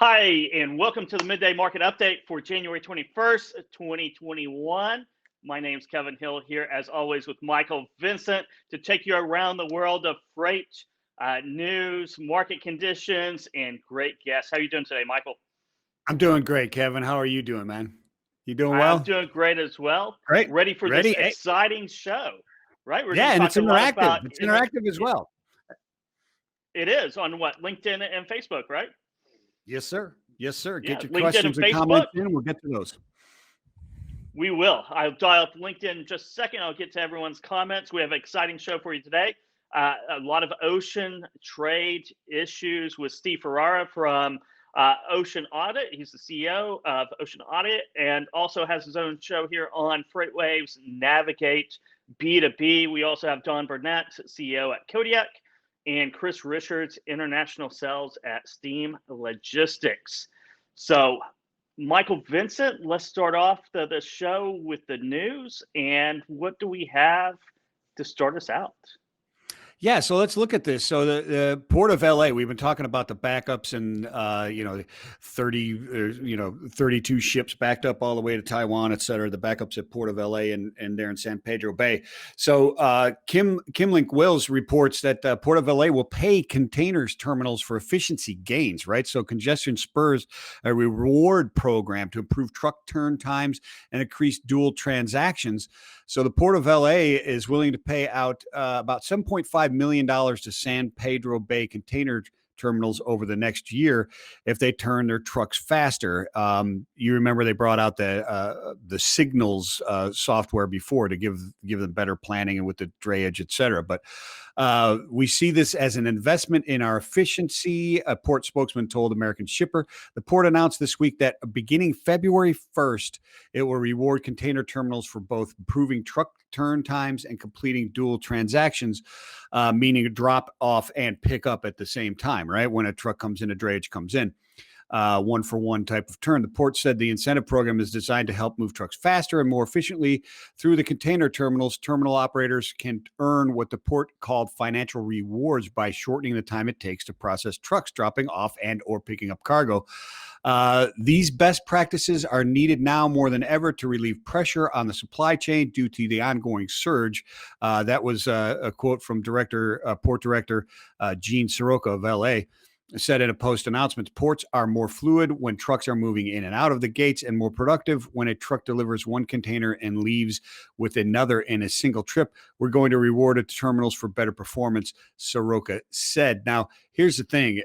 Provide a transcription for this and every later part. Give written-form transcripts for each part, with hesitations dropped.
Hi, and welcome to the Midday Market Update for January 21st, 2021. My name's Kevin Hill here, as always, with Michael Vincent to take you around the world of freight news, market conditions, and great guests. How are you doing today, Michael? I'm doing great, Kevin. How are you doing, man? You doing I'm well? doing great as well. Great. Ready for this Ready? Hey, exciting show, right? We're going yeah, to and talk it's a lot interactive. about It's interactive as well. it is on what, LinkedIn and Facebook, right? Yes, sir. Yes, sir. Yeah, Get your LinkedIn and questions and Facebook. comments in. We'll get to those. We will. I'll dial up LinkedIn in just a second. I'll get to everyone's comments. We have an exciting show for you today. A lot of ocean trade issues with Steve Ferreira from Ocean Audit. He's the CEO of Ocean Audit and also has his own show here on FreightWaves, Navigate B2B. We also have Don Burnette, CEO at Kodiak, and Chris Richards, International Sales at Steam Logistics. So Michael Vincent, let's start off the show with the news. And what do we have to start us out? Yeah, so let's look at this. So the Port of LA, we've been talking about the backups and 32 ships backed up all the way to Taiwan, et cetera. The backups at Port of LA and there in San Pedro Bay. So Kim Link Wills reports that Port of LA will pay containers terminals for efficiency gains, right? So congestion spurs a reward program to improve truck turn times and increase dual transactions. So the Port of LA is willing to pay out about $7.5 million to San Pedro Bay container terminals over the next year if they turn their trucks faster. You remember they brought out the Signals software before to give them better planning and with the drayage, et cetera. But we see this as an investment in our efficiency, a port spokesman told American Shipper. The port announced this week that beginning February 1st, it will reward container terminals for both improving truck turn times and completing dual transactions, meaning drop off and pick up at the same time, right? When a truck comes in, a drayage comes in. One for one type of turn. The port said the incentive program is designed to help move trucks faster and more efficiently through the container terminals. Terminal operators can earn what the port called financial rewards by shortening the time it takes to process trucks dropping off and or picking up cargo. These best practices are needed now more than ever to relieve pressure on the supply chain due to the ongoing surge. That was a quote from Port Director Gene Soroka of LA. Said in a post announcement, ports are more fluid when trucks are moving in and out of the gates and more productive when a truck delivers one container and leaves with another in a single trip. We're going to reward the terminals for better performance, Soroka said. Now, here's the thing,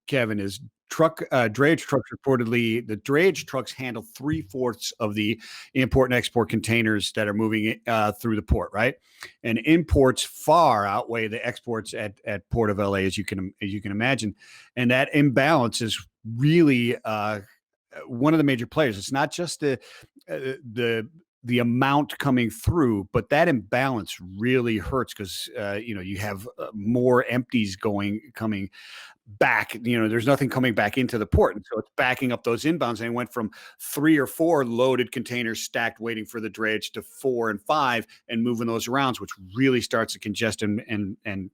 Kevin, is drayage trucks reportedly, the drayage trucks handle 3/4 of the import and export containers that are moving through the port, right? And imports far outweigh the exports at Port of LA, as you can imagine. And that imbalance is really one of the major players. It's not just the amount coming through, but that imbalance really hurts because you have more empties coming back. There's nothing coming back into the port, and so it's backing up those inbounds. And it went from 3 or 4 loaded containers stacked waiting for the drayage to 4 and 5, and moving those around, which really starts to congest and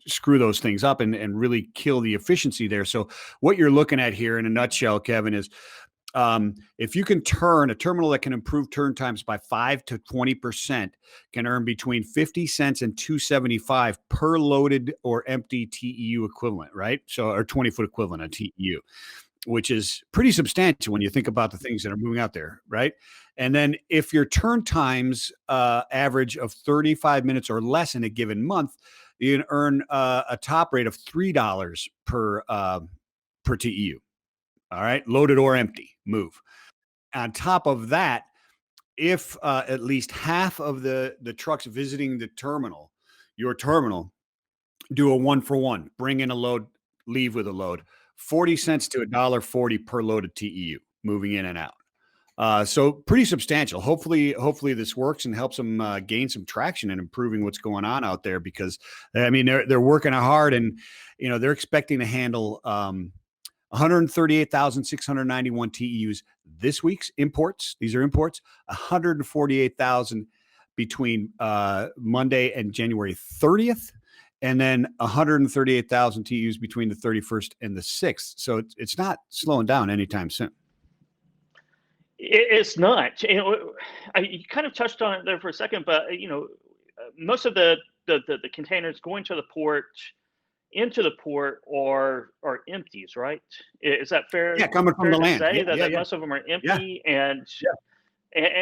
screw those things up and really kill the efficiency there. So what you're looking at here in a nutshell, Kevin, is if you can turn a terminal that can improve turn times by 5 to 20%, can earn between 50 cents and $2.75 per loaded or empty TEU equivalent, right? So, or 20-foot equivalent of TEU, which is pretty substantial when you think about the things that are moving out there, right? And then if your turn times average of 35 minutes or less in a given month, you can earn a top rate of $3 per TEU. All right, loaded or empty, move. On top of that, if at least half of the trucks visiting your terminal, do a 1-for-1, bring in a load, leave with a load, 40 cents to $1.40 per loaded TEU moving in and out. So pretty substantial. Hopefully this works and helps them gain some traction and improving what's going on out there, because I mean they're working hard, and they're expecting to handle 138,691 TEUs this week's imports. These are imports. 148,000 between Monday and January 30th, and then 138,000 TEUs between the 31st and the 6th. So it's not slowing down anytime soon. It's not. You kind of touched on it there for a second, but most of the containers going to the port, into the port, are empties, right? Is that fair? Yeah, coming from fair the to land. say Yeah, that yeah. most of them are empty, and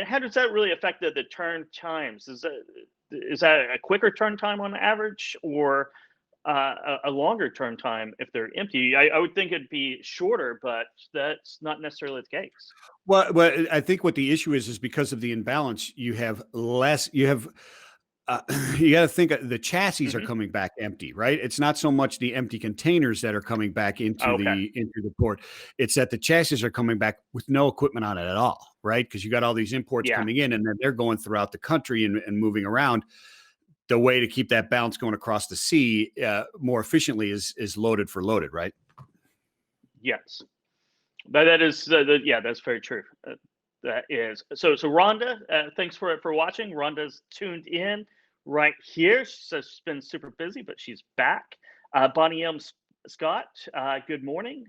how does that really affect the turn times? Is that a quicker turn time on average, or a longer turn time if they're empty? I would think it'd be shorter, but that's not necessarily the case. Well, I think what the issue is because of the imbalance, you have less. You have you got to think the chassis are coming back empty, right? It's not so much the empty containers that are coming back into the port. It's that the chassis are coming back with no equipment on it at all, right? Because you got all these imports coming in, and then they're going throughout the country and moving around. The way to keep that balance going across the sea more efficiently is loaded for loaded, right? Yes, but that is that's very true. That is so. Rhonda, thanks for watching. Rhonda's tuned in right here. She says she's been super busy, but she's back. Bonnie M. Scott, good morning.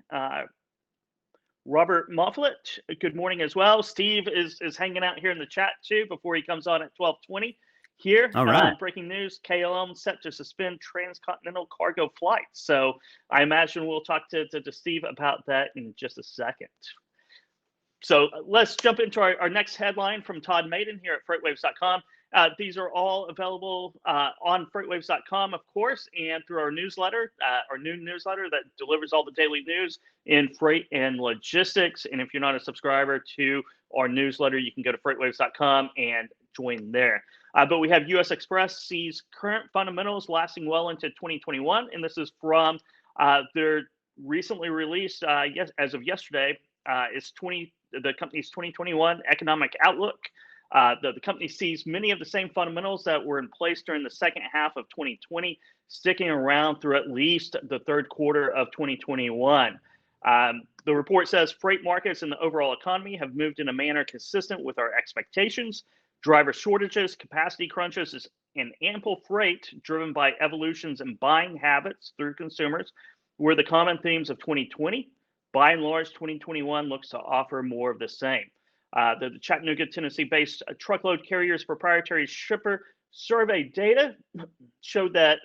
Robert Mofflett, good morning as well. Steve is hanging out here in the chat too before he comes on at 12:20. Here, all right. Breaking news: KLM set to suspend transcontinental cargo flights. So I imagine we'll talk to Steve about that in just a second. So let's jump into our next headline from Todd Maiden here at FreightWaves.com. These are all available on FreightWaves.com, of course, and through our newsletter, our new newsletter that delivers all the daily news in freight and logistics. And if you're not a subscriber to our newsletter, you can go to FreightWaves.com and join there. But we have U.S. Express sees current fundamentals lasting well into 2021, and this is from their recently released, as of yesterday, the company's 2021 economic outlook. The company sees many of the same fundamentals that were in place during the second half of 2020 sticking around through at least the third quarter of 2021. The report says freight markets and the overall economy have moved in a manner consistent with our expectations. Driver shortages, capacity crunches, and ample freight driven by evolutions in buying habits through consumers were the common themes of 2020. By and large, 2021 looks to offer more of the same. The Chattanooga, Tennessee-based truckload carrier's proprietary shipper survey data showed that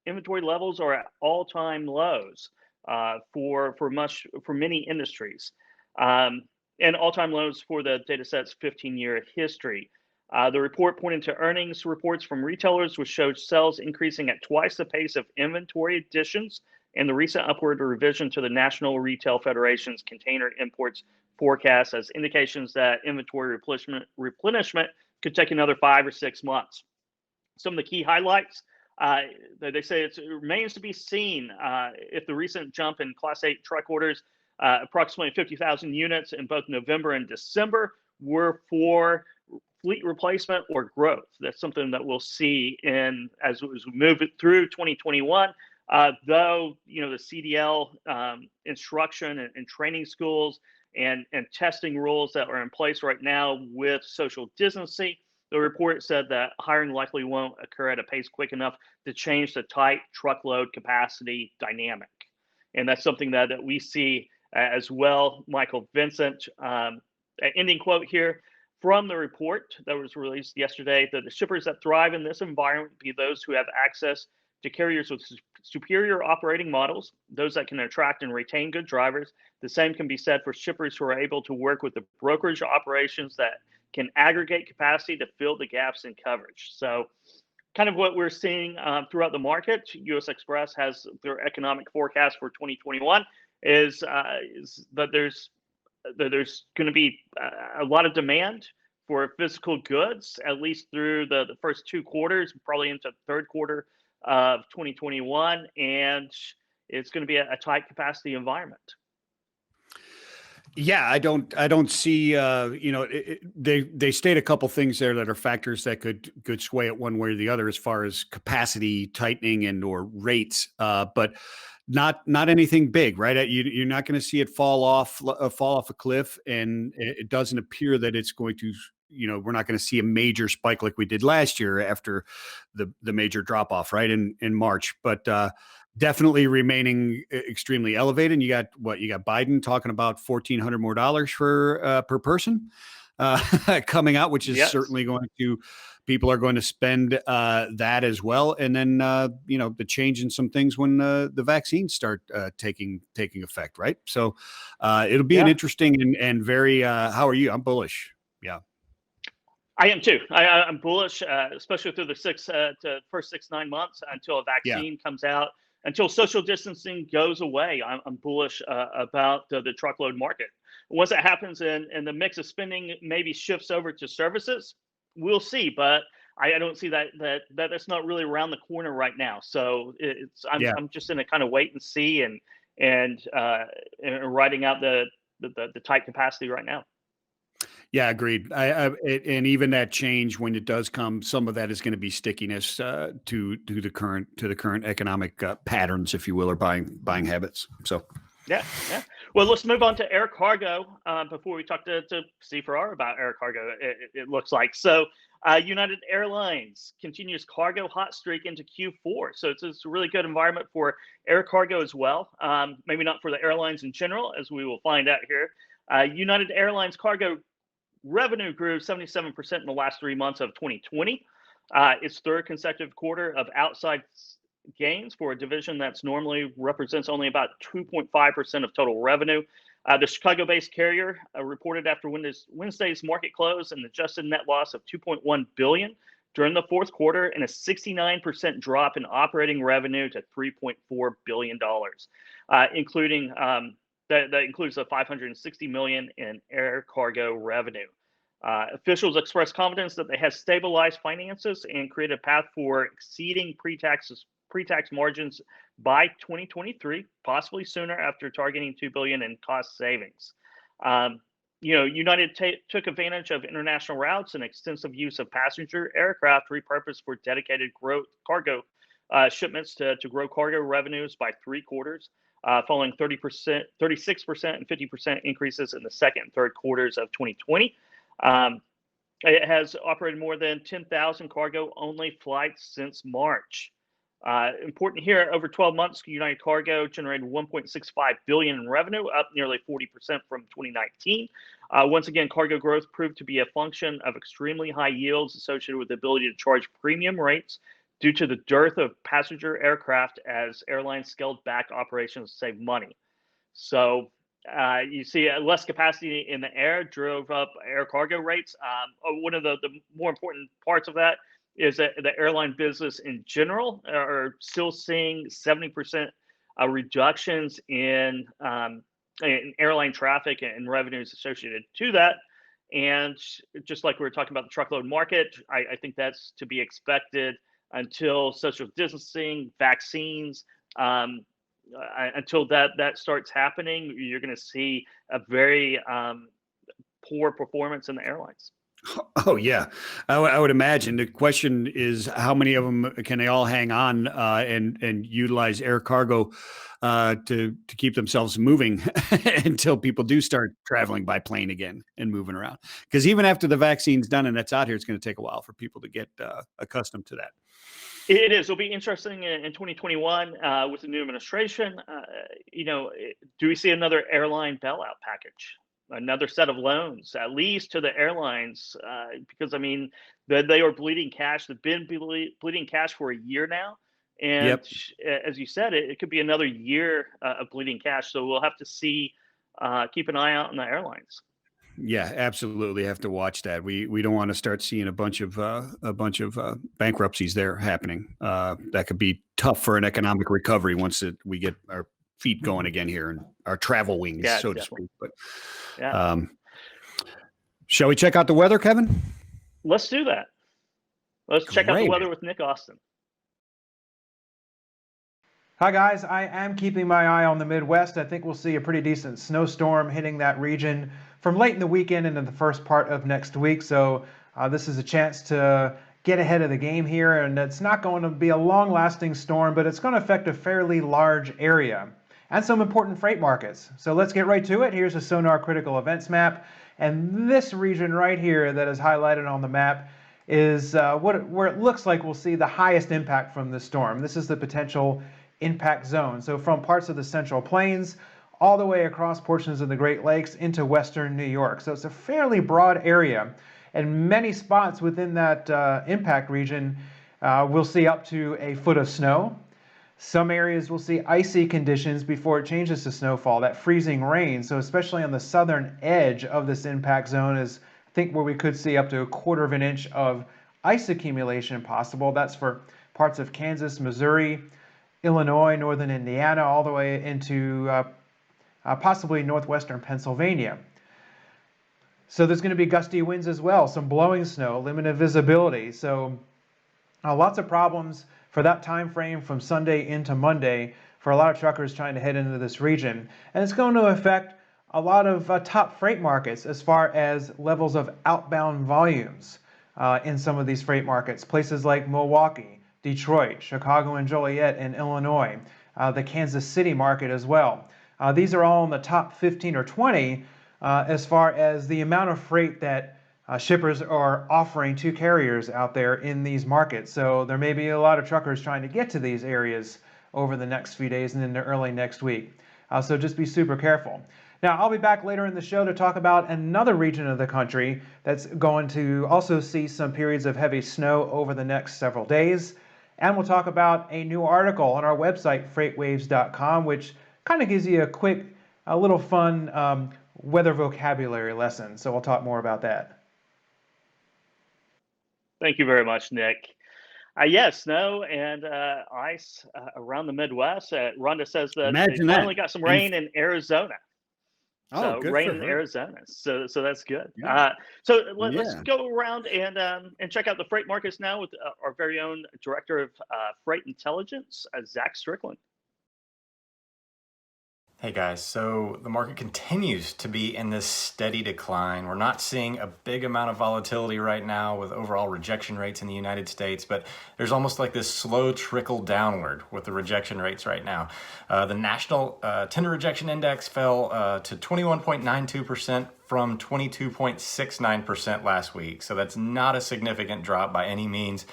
inventory levels are at all-time lows for many industries, and all-time lows for the dataset's 15-year history. The report pointed to earnings reports from retailers, which showed sales increasing at twice the pace of inventory additions, and the recent upward revision to the National Retail Federation's container imports forecast as indications that inventory replenishment could take another 5 or 6 months. Some of the key highlights, they say it remains to be seen if the recent jump in Class 8 truck orders, approximately 50,000 units in both November and December, were for fleet replacement or growth. That's something that we'll see as we move it through 2021. Though the CDL instruction and training schools and testing rules that are in place right now with social distancing, the report said that hiring likely won't occur at a pace quick enough to change the tight truckload capacity dynamic. And that's something that we see as well. Michael Vincent, ending quote here from the report that was released yesterday, that the shippers that thrive in this environment be those who have access to carriers with superior operating models, those that can attract and retain good drivers. The same can be said for shippers who are able to work with the brokerage operations that can aggregate capacity to fill the gaps in coverage. So kind of what we're seeing throughout the market. U.S. Express has their economic forecast for 2021 is that there's going to be a lot of demand for physical goods, at least through the first 2 quarters, probably into the third quarter of 2021, and it's going to be a tight capacity environment. Yeah, I don't see. They state a couple things there that are factors that could sway it one way or the other as far as capacity tightening and or rates, but not anything big, right? You're not going to see it fall off a cliff, and it doesn't appear that it's going to we're not going to see a major spike like we did last year after the major drop off, right, in March. But definitely remaining extremely elevated. And you got Biden talking about $1,400 more for per person coming out, which is certainly going to, people are going to spend that as well. And then the change in some things when the vaccines start taking effect, right? So it'll be an interesting and very. How are you? I'm bullish. Yeah. I am too. I'm bullish, especially through the first 6-9 months until a vaccine comes out, until social distancing goes away. I'm bullish about the truckload market. Once it happens and the mix of spending maybe shifts over to services, we'll see. But I don't see that's not really around the corner right now. So I'm just in a kind of wait and see and riding out the tight capacity right now. Yeah, agreed. And even that change when it does come, some of that is going to be stickiness to the current economic patterns, if you will, or buying habits. So, yeah. Well, let's move on to air cargo before we talk to Steve Ferreira about air cargo. It looks like so. United Airlines continues cargo hot streak into Q4, so it's a really good environment for air cargo as well. Maybe not for the airlines in general, as we will find out here. United Airlines cargo revenue grew 77% in the last 3 months of 2020. Its third consecutive quarter of outside gains for a division that's normally represents only about 2.5% of total revenue. The Chicago-based carrier reported after Wednesday's market close an adjusted net loss of $2.1 billion during the fourth quarter and a 69% drop in operating revenue to $3.4 billion, including that includes the $560 million in air cargo revenue. Officials expressed confidence that they have stabilized finances and created a path for exceeding pre-tax margins by 2023, possibly sooner after targeting $2 billion in cost savings. United took advantage of international routes and extensive use of passenger aircraft repurposed for dedicated cargo shipments to grow cargo revenues by 3 quarters. Following 30%, 36%, and 50% increases in the second and third quarters of 2020. It has operated more than 10,000 cargo-only flights since March. Important here, over 12 months, United Cargo generated $1.65 billion in revenue, up nearly 40% from 2019. Once again, cargo growth proved to be a function of extremely high yields associated with the ability to charge premium rates due to the dearth of passenger aircraft as airlines scaled back operations to save money. So you see less capacity in the air drove up air cargo rates. One of the more important parts of that is that the airline business in general are still seeing 70% reductions in airline traffic and revenues associated to that. And just like we were talking about the truckload market, I think that's to be expected until social distancing, vaccines, until that starts happening. You're going to see a very poor performance in the airlines. Oh yeah, I would imagine. The question is, how many of them can they all hang on and utilize air cargo to keep themselves moving until people do start traveling by plane again and moving around? Because even after the vaccine's done and that's out here, it's going to take a while for people to get accustomed to that. It is. It'll be interesting in 2021 with the new administration. Do we see another airline bailout package? Another set of loans, at least to the airlines, because I mean, they are bleeding cash. They've been bleeding cash for a year now, and as you said, it could be another year of bleeding cash. So we'll have to see, keep an eye out on the airlines. Yeah, absolutely. Have to watch that. We don't want to start seeing a bunch of bankruptcies there happening. That could be tough for an economic recovery once we get our feet going again here and our travel wings, so to speak. But shall we check out the weather, Kevin? Let's do that. Let's check out the weather with Nick Austin. Hi guys, I am keeping my eye on the Midwest. I think we'll see a pretty decent snowstorm hitting that region from late in the weekend into the first part of next week. So this is a chance to get ahead of the game here, and it's not going to be a long-lasting storm, but it's going to affect a fairly large area and some important freight markets. So let's get right to it. Here's a Sonar critical events map. And this region right here that is highlighted on the map is where it looks like we'll see the highest impact from this storm. This is the potential impact zone. So from parts of the Central Plains all the way across portions of the Great Lakes into western New York. So it's a fairly broad area, and many spots within that impact region will see up to a foot of snow. Some areas will see icy conditions before it changes to snowfall, that freezing rain. So especially on the southern edge of this impact zone is, I think, where we could see up to a quarter of an inch of ice accumulation possible. That's for parts of Kansas, Missouri, Illinois, northern Indiana, all the way into possibly northwestern Pennsylvania. So there's going to be gusty winds as well, some blowing snow, limited visibility. So lots of problems for that time frame from Sunday into Monday for a lot of truckers trying to head into this region. And it's going to affect a lot of top freight markets as far as levels of outbound volumes in some of these freight markets. Places like Milwaukee, Detroit, Chicago and Joliet in Illinois, the Kansas City market as well. These are all in the top 15 or 20 as far as the amount of freight that shippers are offering to carriers out there in these markets. So there may be a lot of truckers trying to get to these areas over the next few days and into early next week. So just be super careful. Now, I'll be back later in the show to talk about another region of the country that's going to also see some periods of heavy snow over the next several days. And we'll talk about a new article on our website, FreightWaves.com, which kind of gives you a little fun weather vocabulary lesson. So we'll talk more about that. Thank you very much, Nick. Yes, snow and ice around the Midwest. Rhonda says that they finally got some rain in Arizona. Oh, good rain for in her. Arizona. So that's good. Yeah. Let's go around and check out the freight markets now with our very own Director of Freight Intelligence, Zach Strickland. Hey guys, so the market continues to be in this steady decline. We're not seeing a big amount of volatility right now with overall rejection rates in the United States, but there's almost like this slow trickle downward with the rejection rates right now. The National Tender Rejection Index fell to 21.92% from 22.69% last week, so that's not a significant drop by any means.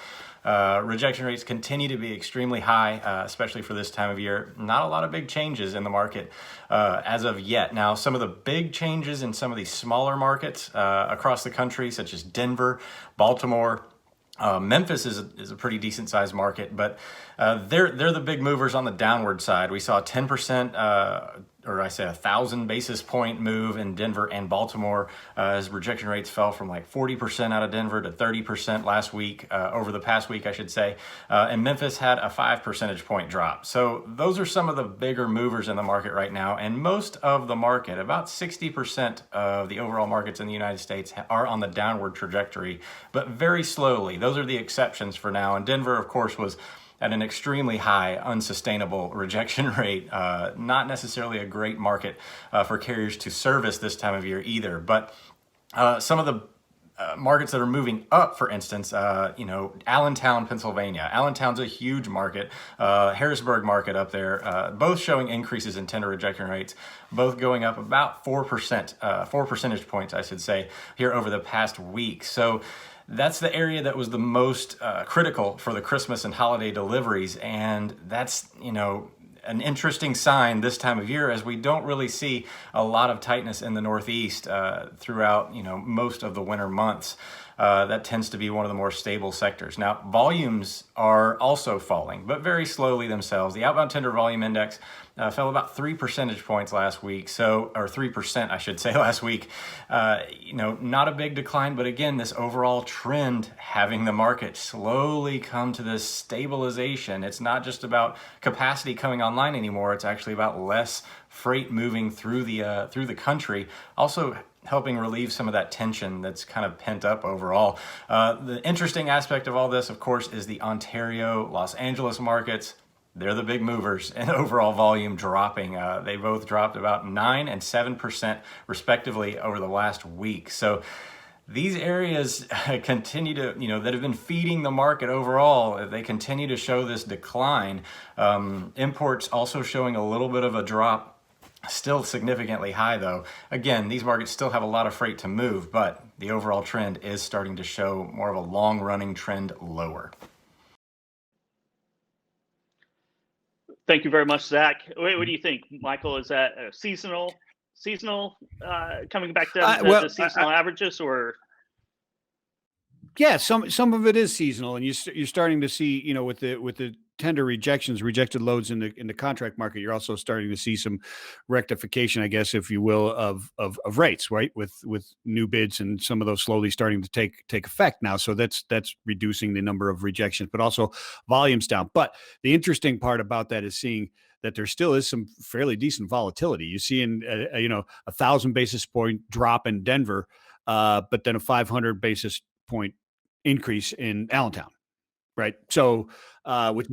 Rejection rates continue to be extremely high, especially for this time of year. Not a lot of big changes in the market as of yet. Now, some of the big changes in some of these smaller markets across the country, such as Denver, Baltimore, Memphis is a pretty decent sized market, but they're the big movers on the downward side. We saw 10%, or I say 1,000 basis point move in Denver and Baltimore as rejection rates fell from like 40% out of Denver to 30% last week, over the past week, I should say. And Memphis had a 5 percentage point drop. So those are some of the bigger movers in the market right now. And most of the market, about 60% of the overall markets in the United States are on the downward trajectory, but very slowly. Those are the exceptions for now. And Denver, of course, was at an extremely high, unsustainable rejection rate. Not necessarily a great market for carriers to service this time of year either. But some of the markets that are moving up, for instance, Allentown, Pennsylvania. Allentown's a huge market. Harrisburg market up there, both showing increases in tender rejection rates, both going up about 4%, 4 percentage points, I should say, here over the past week. So that's the area that was the most critical for the Christmas and holiday deliveries. And that's, an interesting sign this time of year, as we don't really see a lot of tightness in the Northeast throughout, most of the winter months. That tends to be one of the more stable sectors. Now, volumes are also falling, but very slowly themselves. The outbound tender volume index fell about 3 percentage points last week, or 3%, I should say, last week. Not a big decline, but again, this overall trend having the market slowly come to this stabilization. It's not just about capacity coming online anymore. It's actually about less freight moving through the country. Also helping relieve some of that tension that's kind of pent up overall. The interesting aspect of all this, of course, is the Ontario, Los Angeles markets. They're the big movers in overall volume dropping. They both dropped about 9 and 7% respectively over the last week. So these areas continue to, that have been feeding the market overall, they continue to show this decline. Imports also showing a little bit of a drop Still significantly high though. Again, these markets still have a lot of freight to move, but the overall trend is starting to show more of a long running trend lower. Thank you very much, Zach. What do you think, Michael? Is that seasonal coming back to the seasonal averages, or? Yeah, some of it is seasonal, and you're starting to see, you know, with the tender rejected loads in the contract market, you're also starting to see some rectification, I guess, if you will, of rates, right? With new bids and some of those slowly starting to take effect now. So that's reducing the number of rejections, but also volumes down. But the interesting part about that is seeing that there still is some fairly decent volatility. You see in 1,000 basis point drop in Denver, but then a 500 basis point increase in Allentown, right? So, which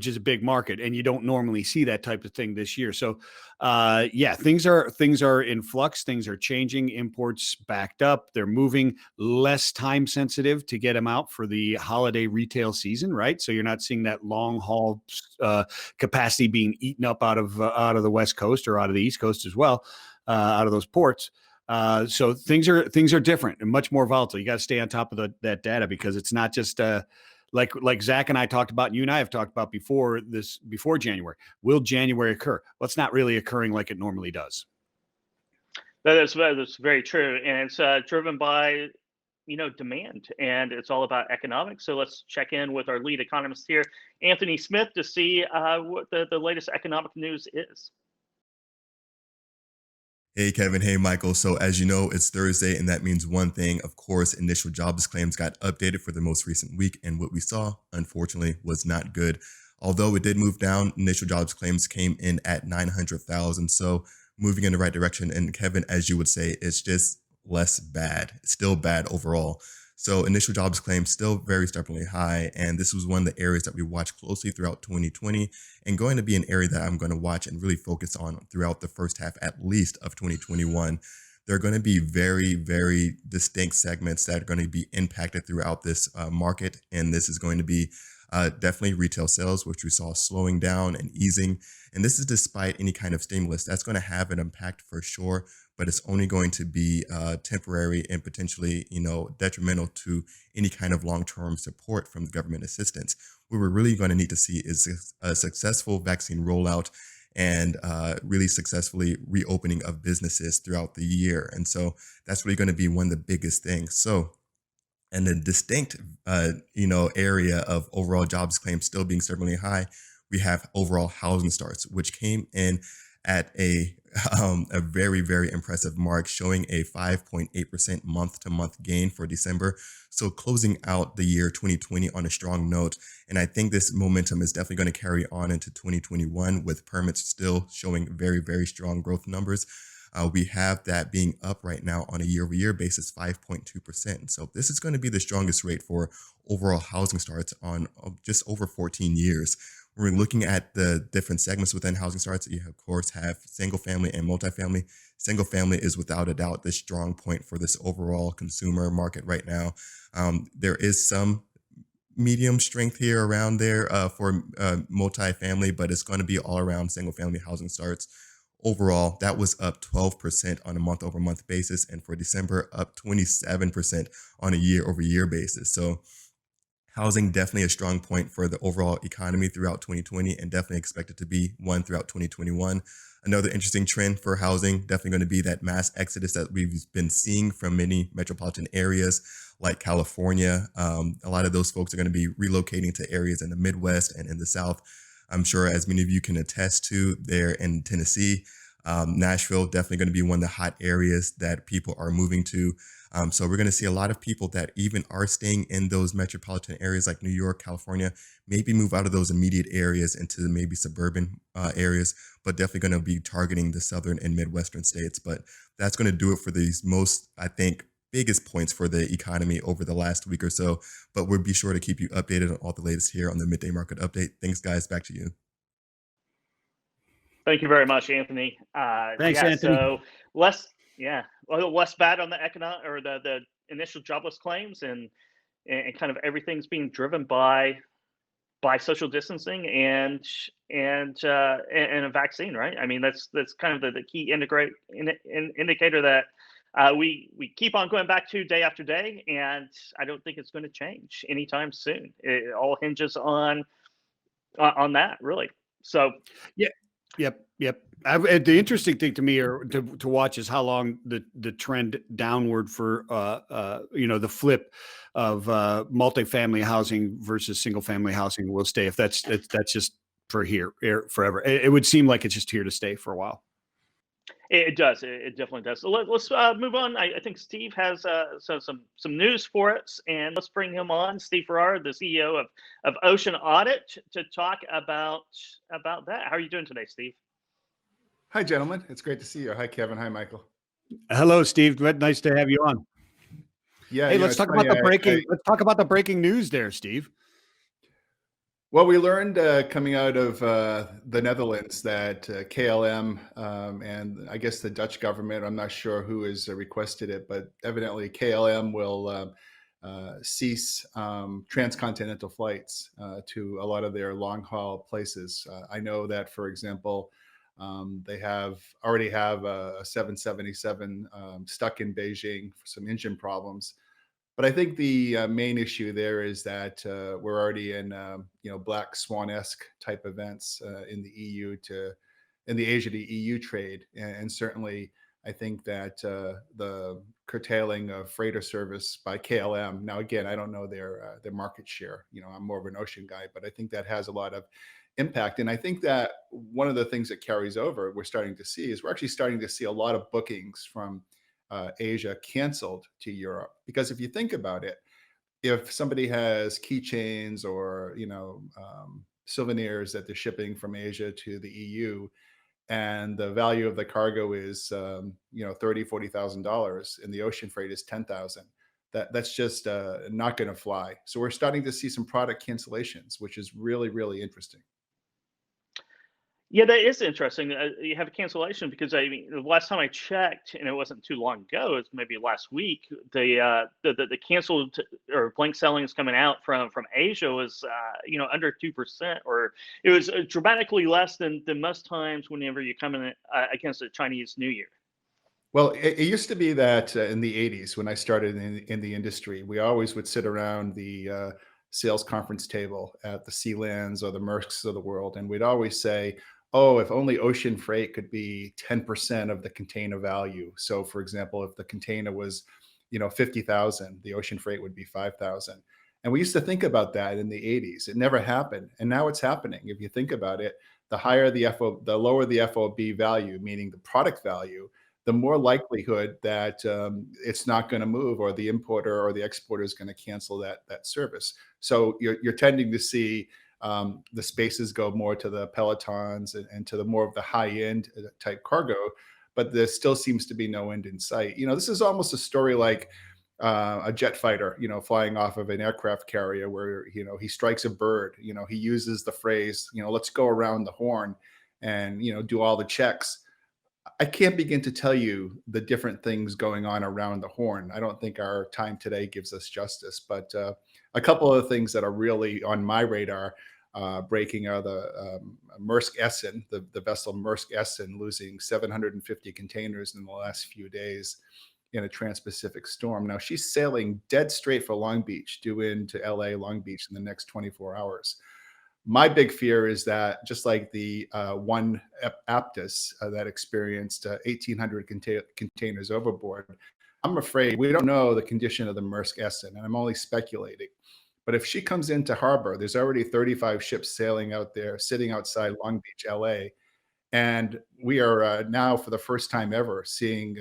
is a big market, and you don't normally see that type of thing this year. So, yeah, things are in flux. Things are changing. Imports backed up. They're moving, less time sensitive to get them out for the holiday retail season, right? So you're not seeing that long haul capacity being eaten up out of the West Coast or out of the East Coast as well, out of those ports. So things are different and much more volatile. You got to stay on top of that data, because it's not just like Zach and I talked about, and you and I have talked about before January. Will January occur? Well, it's not really occurring like it normally does. That's very true, and it's driven by demand, and it's all about economics. So let's check in with our lead economist here, Anthony Smith, to see what the latest economic news is. Hey, Kevin. Hey, Michael. So as you know, it's Thursday, and that means one thing. Of course, initial jobs claims got updated for the most recent week, and what we saw, unfortunately, was not good. Although it did move down, initial jobs claims came in at 900,000. So moving in the right direction. And Kevin, as you would say, it's just less bad. It's still bad overall. So initial jobs claims still very stubbornly high. And this was one of the areas that we watched closely throughout 2020, and going to be an area that I'm going to watch and really focus on throughout the first half, at least, of 2021. There are going to be very, very distinct segments that are going to be impacted throughout this market. And this is going to be definitely retail sales, which we saw slowing down and easing. And this is despite any kind of stimulus. That's going to have an impact for sure, but it's only going to be temporary and potentially, detrimental to any kind of long-term support from the government assistance. What we're really going to need to see is a successful vaccine rollout and really successfully reopening of businesses throughout the year. And so that's really going to be one of the biggest things. So, and the distinct, area of overall jobs claims still being stubbornly high, we have overall housing starts, which came in at a very, very impressive mark, showing a 5.8% month-to-month gain for December. So closing out the year 2020 on a strong note. And I think this momentum is definitely going to carry on into 2021, with permits still showing very, very strong growth numbers. We have that being up right now on a year-over-year basis, 5.2%. So this is going to be the strongest rate for overall housing starts on just over 14 years. We're looking at the different segments within housing starts. You, of course, have single family and multifamily. Single family is without a doubt the strong point for this overall consumer market right now. There is some medium strength here around there for multifamily, but it's going to be all around single family housing starts. Overall, that was up 12% on a month-over-month basis, and for December, up 27% on a year-over-year basis. So housing definitely a strong point for the overall economy throughout 2020, and definitely expected to be one throughout 2021. Another interesting trend for housing, definitely going to be that mass exodus that we've been seeing from many metropolitan areas like California. A lot of those folks are going to be relocating to areas in the Midwest and in the South. I'm sure, as many of you can attest to, there in Tennessee. Nashville, definitely going to be one of the hot areas that people are moving to. So we're going to see a lot of people that even are staying in those metropolitan areas like New York, California, maybe move out of those immediate areas into maybe suburban areas, but definitely going to be targeting the southern and Midwestern states. But that's going to do it for these most, I think, biggest points for the economy over the last week or so. But we'll be sure to keep you updated on all the latest here on the Midday Market Update. Thanks, guys. Back to you. Thank you very much, Anthony. Thanks, Anthony. So less bad on the economic or the initial jobless claims, and kind of everything's being driven by by social distancing and a vaccine, right? I mean, that's kind of the key indicator that we keep on going back to day after day, and I don't think it's going to change anytime soon. It all hinges on that, really. So, yeah, yep. The interesting thing to me to watch is how long the trend downward for the flip of multifamily housing versus single family housing will stay. If that's just for forever. It would seem like it's just here to stay for a while. It does. It definitely does. So let's move on. I think Steve has some news for us, and let's bring him on. Steve Ferreira, the CEO of Ocean Audit, to talk about that. How are you doing today, Steve? Hi, gentlemen. It's great to see you. Hi, Kevin. Hi, Michael. Hello, Steve. Nice to have you on. Yeah. Hey, let's talk about the breaking. Let's talk about the breaking news there, Steve. Well, we learned coming out of the Netherlands that KLM and I guess the Dutch government, I'm not sure who has requested it, but evidently KLM will cease transcontinental flights to a lot of their long haul places. I know that, for example, they already have a 777 stuck in Beijing for some engine problems. But I think the main issue there is that we're already in black swan-esque type events in the in the Asia to EU trade, and certainly I think that the curtailing of freighter service by KLM. Now, again, I don't know their market share. I'm more of an ocean guy, but I think that has a lot of impact. And I think that one of the things that carries over, we're starting to see, is we're actually starting to see a lot of bookings from Asia canceled to Europe. Because if you think about it, if somebody has keychains or souvenirs that they're shipping from Asia to the EU, and the value of the cargo is $30,000-$40,000, and the ocean freight is $10,000, that's just not going to fly. So we're starting to see some product cancellations, which is really, really interesting. Yeah, that is interesting. You have a cancellation because I mean, the last time I checked, and it wasn't too long ago, it was maybe last week. The canceled or blank sellings coming out from Asia was under 2%, or it was dramatically less than most times whenever you come in against a Chinese New Year. Well, it used to be that in the 80s, when I started in the industry, we always would sit around the sales conference table at the Sealands or the Maersks of the world, and we'd always say, oh, if only ocean freight could be 10% of the container value. So, for example, if the container was, 50,000, the ocean freight would be 5,000. And we used to think about that in the 80s. It never happened, and now it's happening. If you think about it, the lower the FOB value, meaning the product value, the more likelihood that it's not going to move, or the importer or the exporter is going to cancel that service. So you're tending to see the spaces go more to the pelotons and to the more of the high-end type cargo, but there still seems to be no end in sight. This is almost a story like a jet fighter, flying off of an aircraft carrier where, he strikes a bird, he uses the phrase, let's go around the horn and, do all the checks. I can't begin to tell you the different things going on around the horn. I don't think our time today gives us justice, but a couple of things that are really on my radar, breaking out the Maersk Essen, the vessel Maersk Essen, losing 750 containers in the last few days in a trans-Pacific storm. Now she's sailing dead straight for Long Beach, due into LA, Long Beach in the next 24 hours. My big fear is that, just like the one Aptus that experienced 1,800 containers overboard, I'm afraid we don't know the condition of the Maersk Essen, and I'm only speculating. But if she comes into harbor, there's already 35 ships sailing out there, sitting outside Long Beach, LA. And we are now, for the first time ever, seeing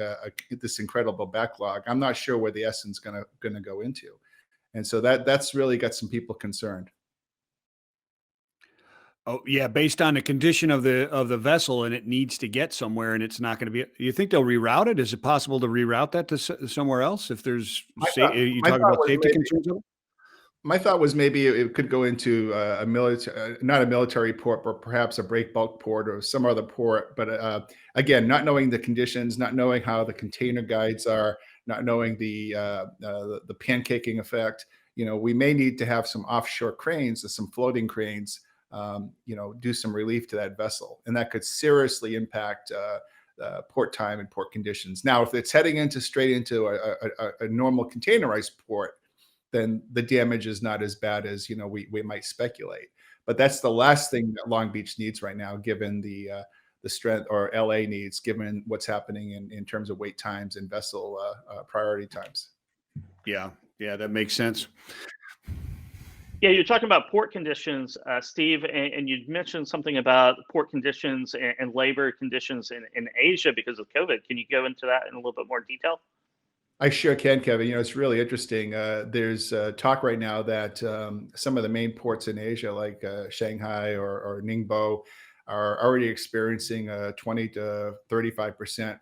this incredible backlog. I'm not sure where the Essen's going to go into. And so that's really got some people concerned. Oh yeah, based on the condition of the vessel, and it needs to get somewhere, and it's not going to be. You think they'll reroute it? Is it possible to reroute that to somewhere else if there's? You talk about safety concerns of it? My thought was maybe it could go into a military, not a military port, but perhaps a break bulk port or some other port. But again, not knowing the conditions, not knowing how the container guides are, not knowing the pancaking effect. we may need to have some offshore cranes or some floating cranes, do some relief to that vessel, and that could seriously impact port time and port conditions. Now, if it's heading straight into a normal containerized port, then the damage is not as bad as we might speculate. But that's the last thing that Long Beach needs right now, given the strength, or LA needs, given what's happening in terms of wait times and vessel priority times. Yeah, that makes sense. Yeah, you're talking about port conditions, Steve, and you mentioned something about port conditions and labor conditions in Asia because of COVID. Can you go into that in a little bit more detail? I sure can, Kevin. It's really interesting. There's talk right now that some of the main ports in Asia, like Shanghai or Ningbo, are already experiencing a 20 to 35%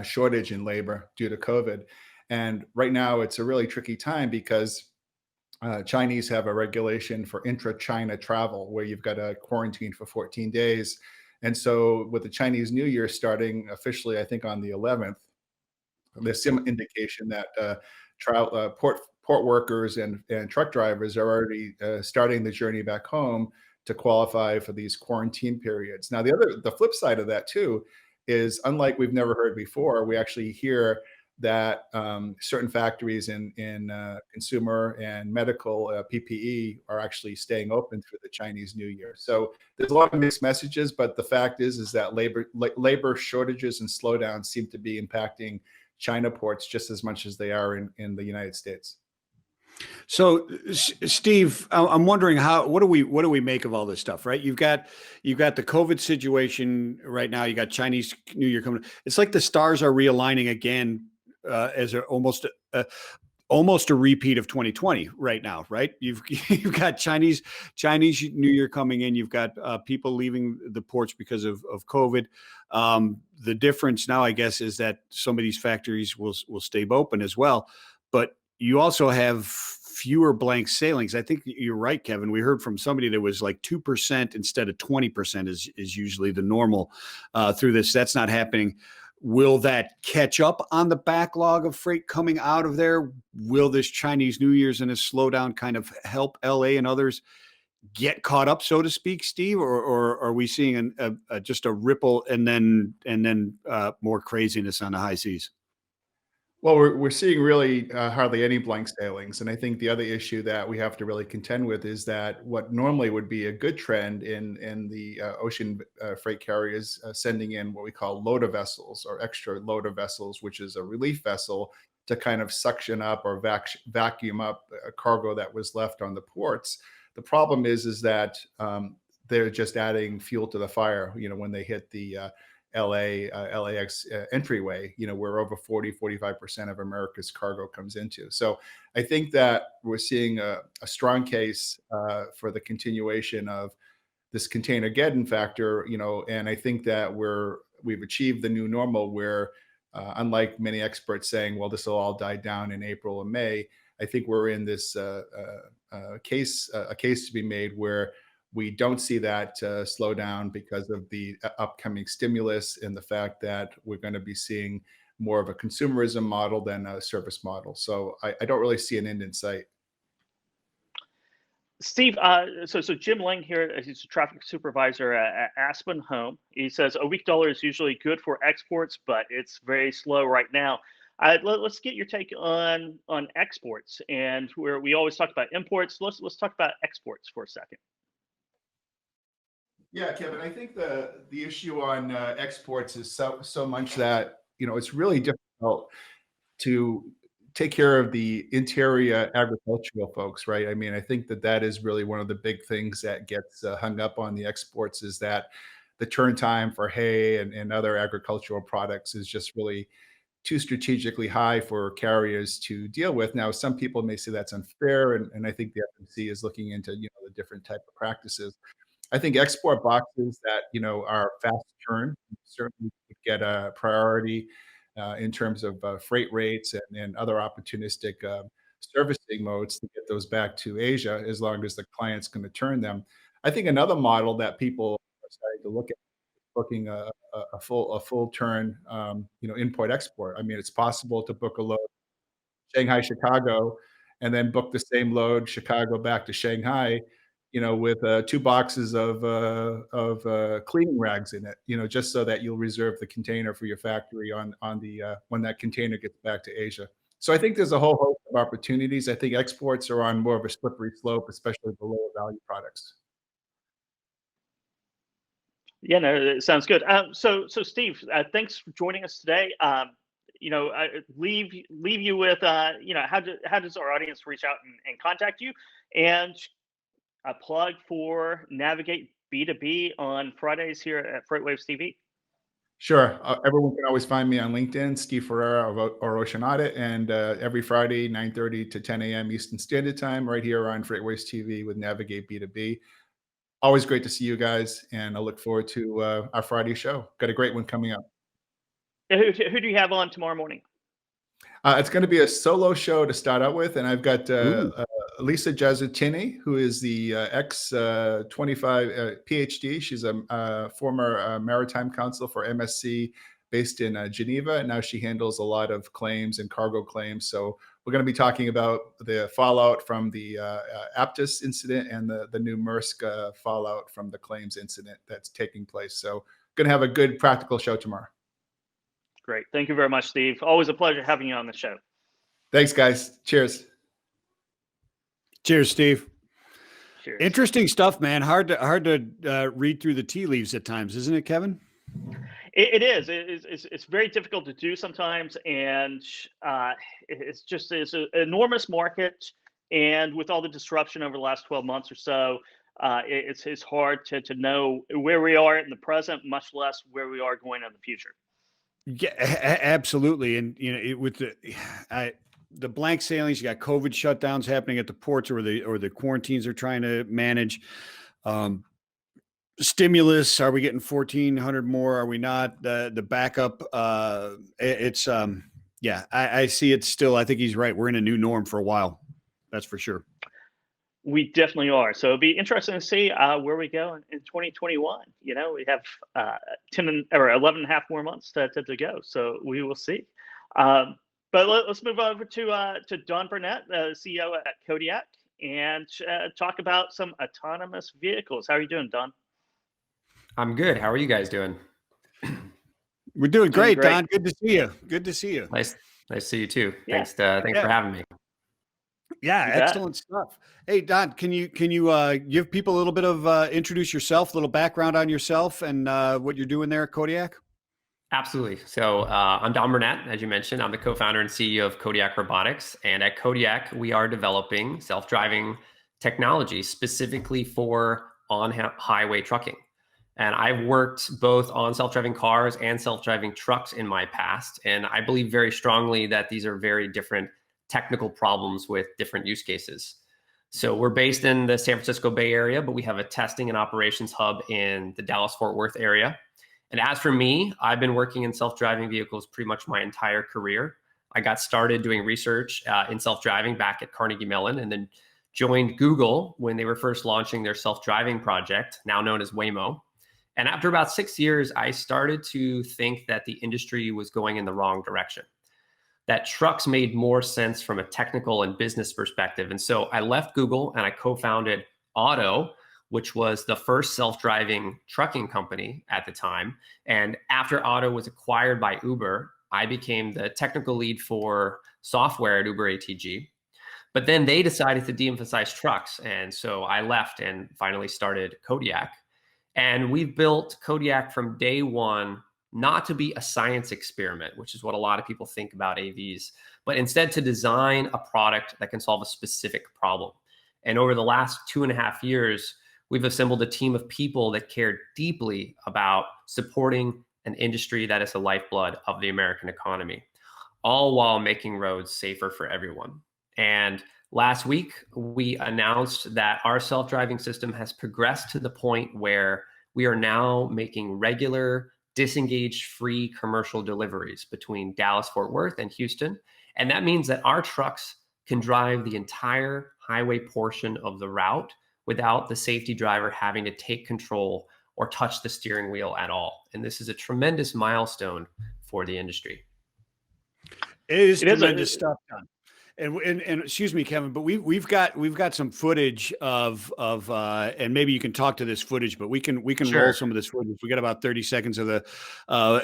shortage in labor due to COVID. And right now, it's a really tricky time because Chinese have a regulation for intra-China travel where you've got to quarantine for 14 days. And so with the Chinese New Year starting officially, I think on the 11th, there's some indication that port workers and truck drivers are already starting the journey back home to qualify for these quarantine periods. Now, the flip side of that too is, unlike we've never heard before, we actually hear that certain factories in consumer and medical PPE are actually staying open through the Chinese New Year. So there's a lot of mixed messages, but the fact is that labor shortages and slowdowns seem to be impacting China ports just as much as they are in the United States. So, Steve, I'm wondering what do we make of all this stuff, right? You've got the COVID situation right now. You got Chinese New Year coming. It's like the stars are realigning again, as almost a repeat of 2020 right now, right? You've got Chinese New Year coming in. You've got people leaving the ports because of COVID. The difference now, I guess, is that some of these factories will stay open as well, but you also have fewer blank sailings. I think you're right, Kevin. We heard from somebody that was like 2% instead of 20% is usually the normal through this. That's not happening. Will that catch up on the backlog of freight coming out of there? Will this Chinese New Year's and a slowdown kind of help LA and others get caught up, so to speak, Steve? Or are we seeing just a ripple and then more craziness on the high seas? Well, we're seeing really hardly any blank sailings. And I think the other issue that we have to really contend with is that what normally would be a good trend in the ocean freight carriers sending in what we call loader vessels or extra loader vessels, which is a relief vessel to kind of suction up or vacuum up a cargo that was left on the ports. The problem is that they're just adding fuel to the fire, when they hit the LAX entryway, where over 45% of America's cargo comes into. So I think that we're seeing a strong case for the continuation of this containergeddon factor, and I think that we've achieved the new normal where, unlike many experts saying, well, this will all die down in April and May, I think we're in this case to be made where we don't see that slow down because of the upcoming stimulus and the fact that we're going to be seeing more of a consumerism model than a service model. So I don't really see an end in sight. Steve, so Jim Ling here, he's a traffic supervisor at Aspen Home. He says a weak dollar is usually good for exports, but it's very slow right now. Let's get your take on exports, and where we always talk about imports. Let's talk about exports for a second. Yeah, Kevin, I think the issue on exports is so much that it's really difficult to take care of the interior agricultural folks, right? I mean, I think that is really one of the big things that gets hung up on the exports, is that the turn time for hay and other agricultural products is just really too strategically high for carriers to deal with. Now, some people may say that's unfair, and I think the FMC is looking into the different type of practices. I think export boxes that are fast turn certainly get a priority in terms of freight rates and other opportunistic servicing modes to get those back to Asia, as long as the client's going to turn them. I think another model that people are starting to look at is booking a full turn, import export. I mean, it's possible to book a load Shanghai, Chicago, and then book the same load, Chicago back to Shanghai, with 2 boxes of cleaning rags in it, just so that you'll reserve the container for your factory on the when that container gets back to Asia. So I think there's a whole host of opportunities. I think exports are on more of a slippery slope, especially the lower value products. Yeah, no, it sounds good. So Steve, thanks for joining us today. I leave you with, how does our audience reach out and contact you, and a plug for Navigate B2B on Fridays here at FreightWaves TV. Sure. Everyone can always find me on LinkedIn, Steve Ferreira or Ocean Audit, and every Friday, 9:30 to 10 a.m. Eastern Standard Time, right here on FreightWaves TV with Navigate B2B. Always great to see you guys, and I look forward to our Friday show. Got a great one coming up. Who do you have on tomorrow morning? It's going to be a solo show to start out with, and I've got Lisa Jazzutini, who is the X25 PhD. She's a former maritime counsel for MSC based in Geneva, and now she handles a lot of claims and cargo claims. So we're going to be talking about the fallout from the Aptus incident and the new Maersk fallout from the claims incident that's taking place. So going to have a good practical show tomorrow. Great. Thank you very much, Steve. Always a pleasure having you on the show. Thanks, guys. Cheers. Cheers, Steve. Cheers. Interesting stuff, man. Hard to read through the tea leaves at times, isn't it, Kevin? It is. It's very difficult to do sometimes, and it's an enormous market. And with all the disruption over the last 12 months or so, it's hard to know where we are in the present, much less where we are going in the future. Yeah, absolutely. And with the blank sailings, you got COVID shutdowns happening at the ports, or the quarantines are trying to manage. Stimulus, are we getting 1,400 more? Are we not? The backup, I see it still. I think he's right. We're in a new norm for a while. That's for sure. We definitely are. So it'll be interesting to see where we go in 2021. We have 10 or 11 and a half more months to go. So we will see. But let's move over to Don Burnette, CEO at Kodiak, and talk about some autonomous vehicles. How are you doing, Don? I'm good. How are you guys doing? We're doing great, Don. Good to see you. Good to see you. Nice to see you too. Yeah. Thanks for having me. Yeah, excellent stuff. Hey, Don, can you give people a little bit of introduce yourself, a little background on yourself and what you're doing there at Kodiak? Absolutely. So I'm Don Burnette, as you mentioned. I'm the co-founder and CEO of Kodiak Robotics. And at Kodiak, we are developing self-driving technology specifically for on-highway trucking. And I've worked both on self-driving cars and self-driving trucks in my past. And I believe very strongly that these are very different technical problems with different use cases. So we're based in the San Francisco Bay Area, but we have a testing and operations hub in the Dallas-Fort Worth area. And as for me, I've been working in self-driving vehicles pretty much my entire career. I got started doing research in self-driving back at Carnegie Mellon, and then joined Google when they were first launching their self-driving project, now known as Waymo. And after about 6 years, I started to think that the industry was going in the wrong direction, that trucks made more sense from a technical and business perspective. And so I left Google and I co-founded Auto, which was the first self-driving trucking company at the time. And after Auto was acquired by Uber, I became the technical lead for software at Uber ATG. But then they decided to de-emphasize trucks. And so I left and finally started Kodiak. And we've built Kodiak from day one, not to be a science experiment, which is what a lot of people think about AVs, but instead to design a product that can solve a specific problem. And over the last 2.5 years, we've assembled a team of people that care deeply about supporting an industry that is the lifeblood of the American economy, all while making roads safer for everyone. And last week, we announced that our self-driving system has progressed to the point where we are now making regular disengaged free commercial deliveries between Dallas-Fort Worth and Houston. And that means that our trucks can drive the entire highway portion of the route without the safety driver having to take control or touch the steering wheel at all. And this is a tremendous milestone for the industry. It is tremendous stuff, Don. And excuse me, Kevin, but we've got some footage of and maybe you can talk to this footage, but we can Sure. roll some of this footage. We got about 30 seconds of the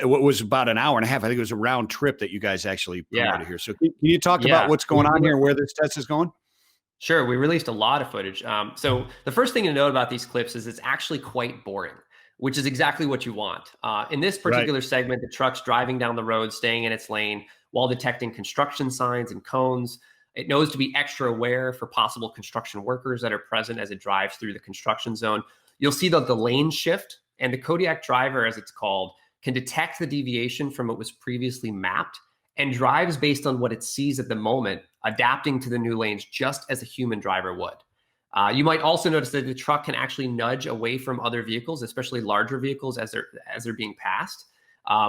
what was about an hour and a half. I think it was a round trip that you guys actually promoted here. So can you talk about what's going on here, where this test is going? Sure, we released a lot of footage. So the first thing to note about these clips is it's actually quite boring, which is exactly what you want. In this particular segment, the truck's driving down the road, staying in its lane while detecting construction signs and cones. It knows to be extra aware for possible construction workers that are present as it drives through the construction zone. You'll see that the lane shift, and the Kodiak driver, as it's called, can detect the deviation from what was previously mapped and drives based on what it sees at the moment, adapting to the new lanes just as a human driver would. You might also notice that the truck can actually nudge away from other vehicles, especially larger vehicles, as they're being passed,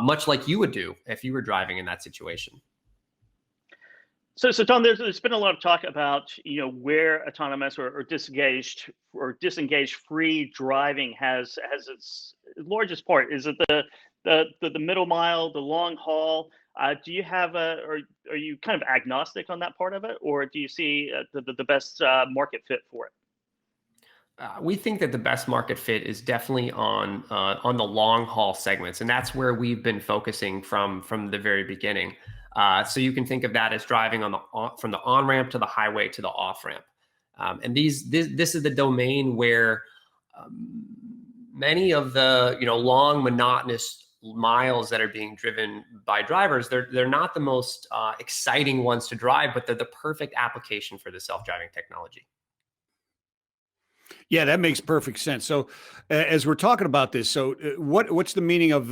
much like you would do if you were driving in that situation. So Tom, there's been a lot of talk about where autonomous or disengaged free driving has its largest part. Is it the middle mile, the long haul? Do you have or are you kind of agnostic on that part of it, or do you see the best market fit for it? We think that the best market fit is definitely on the long haul segments, and that's where we've been focusing from the very beginning. So you can think of that as driving from the on ramp to the highway to the off ramp, and this is the domain where many of the long monotonous miles that are being driven by drivers, they're not the most exciting ones to drive, but they're the perfect application for the self-driving technology. Yeah, that makes perfect sense. So, as we're talking about this, so what's the meaning of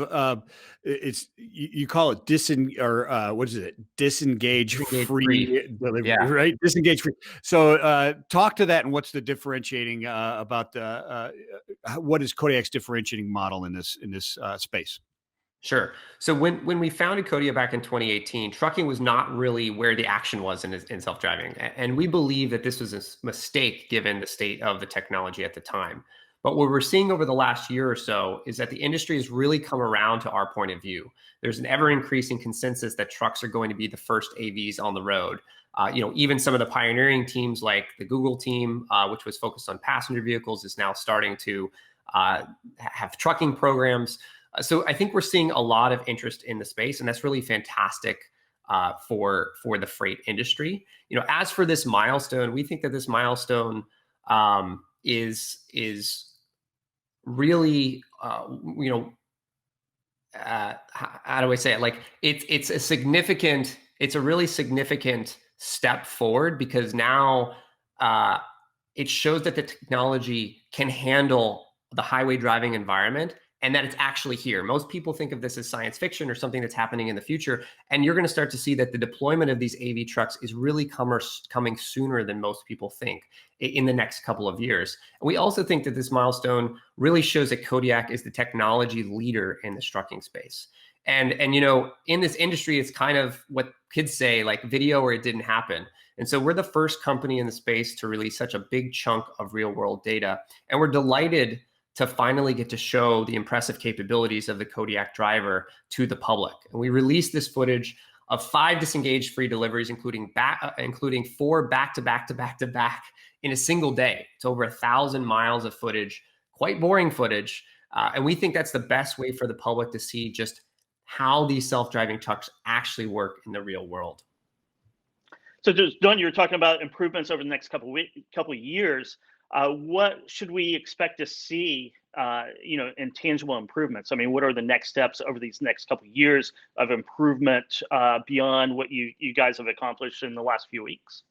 you call it what is it? Disengage free delivery, right? Disengage free. So, talk to that, and what's the differentiating about what is Kodiak's differentiating model in this space? Sure. So when we founded Kodiak back in 2018, trucking was not really where the action was in self-driving. And we believe that this was a mistake given the state of the technology at the time. But what we're seeing over the last year or so is that the industry has really come around to our point of view. There's an ever-increasing consensus that trucks are going to be the first AVs on the road. Even some of the pioneering teams like the Google team, which was focused on passenger vehicles, is now starting to have trucking programs. So I think we're seeing a lot of interest in the space, and that's really fantastic for the freight industry. As for this milestone, we think that this milestone is really how do I say it? Like it's a really significant step forward, because now it shows that the technology can handle the highway driving environment, and that it's actually here. Most people think of this as science fiction or something that's happening in the future. And you're going to start to see that the deployment of these AV trucks is really coming sooner than most people think in the next couple of years. And we also think that this milestone really shows that Kodiak is the technology leader in the trucking space. And in this industry, it's kind of what kids say, like video or it didn't happen. And so we're the first company in the space to release such a big chunk of real world data. And we're delighted to finally get to show the impressive capabilities of the Kodiak driver to the public. And we released this footage of 5 disengaged free deliveries, including 4 back-to-back in a single day. It's over 1,000 miles of footage, quite boring footage. And we think that's the best way for the public to see just how these self-driving trucks actually work in the real world. So, Don, you were talking about improvements over the next couple of years. What should we expect to see, in tangible improvements? I mean, what are the next steps over these next couple of years of improvement beyond what you guys have accomplished in the last few weeks?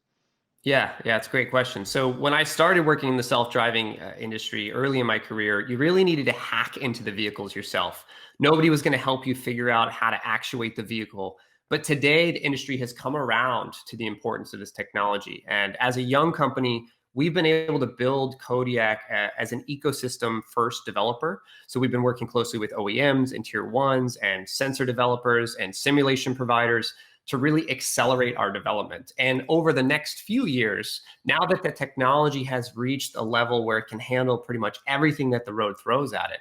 Yeah, it's a great question. So when I started working in the self-driving industry early in my career, you really needed to hack into the vehicles yourself. Nobody was going to help you figure out how to actuate the vehicle. But today, the industry has come around to the importance of this technology. And as a young company, we've been able to build Kodiak as an ecosystem first developer. So we've been working closely with OEMs and tier ones and sensor developers and simulation providers to really accelerate our development. And over the next few years, now that the technology has reached a level where it can handle pretty much everything that the road throws at it,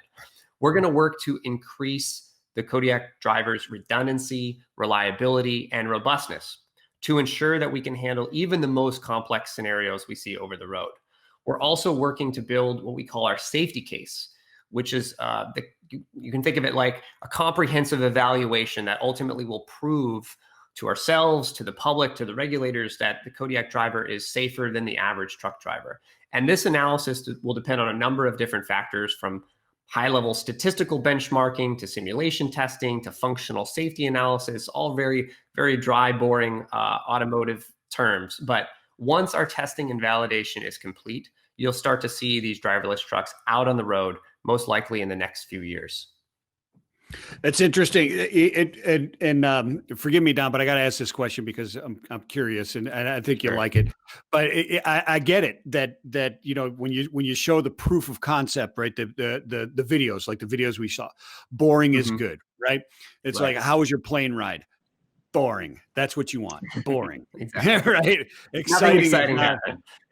we're going to work to increase the Kodiak driver's redundancy, reliability, and robustness to ensure that we can handle even the most complex scenarios we see over the road. We're also working to build what we call our safety case, which is you can think of it like a comprehensive evaluation that ultimately will prove to ourselves, to the public, to the regulators that the Kodiak driver is safer than the average truck driver. And this analysis will depend on a number of different factors, from high-level statistical benchmarking to simulation testing to functional safety analysis, all very, very dry, boring automotive terms. But once our testing and validation is complete, you'll start to see these driverless trucks out on the road, most likely in the next few years. That's interesting. And forgive me, Don, but I got to ask this question because I'm curious, and I think you'll like it. But I get it that when you show the proof of concept, right? The videos, like the videos we saw, boring is good, right? It's like, how was your plane ride? Boring. That's what you want. Boring. Exactly. Right? Exciting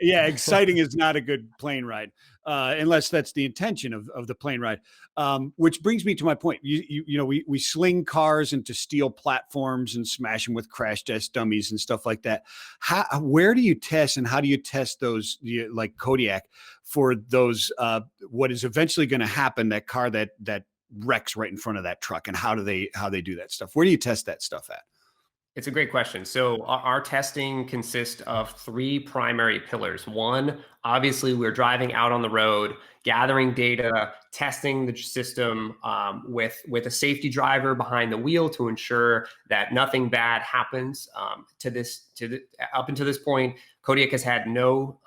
Yeah, exciting is not a good plane ride, unless that's the intention of the plane ride. Which brings me to my point. We sling cars into steel platforms and smash them with crash test dummies and stuff like that. Where do you test, and how do you test those, like Kodiak, for those what is eventually going to happen, that car that wrecks right in front of that truck, and how do they do that stuff? Where do you test that stuff at? It's a great question. So our testing consists of three primary pillars. One, obviously, we're driving out on the road, gathering data, testing the system with a safety driver behind the wheel to ensure that nothing bad happens. Up until this point, Kodiak has had no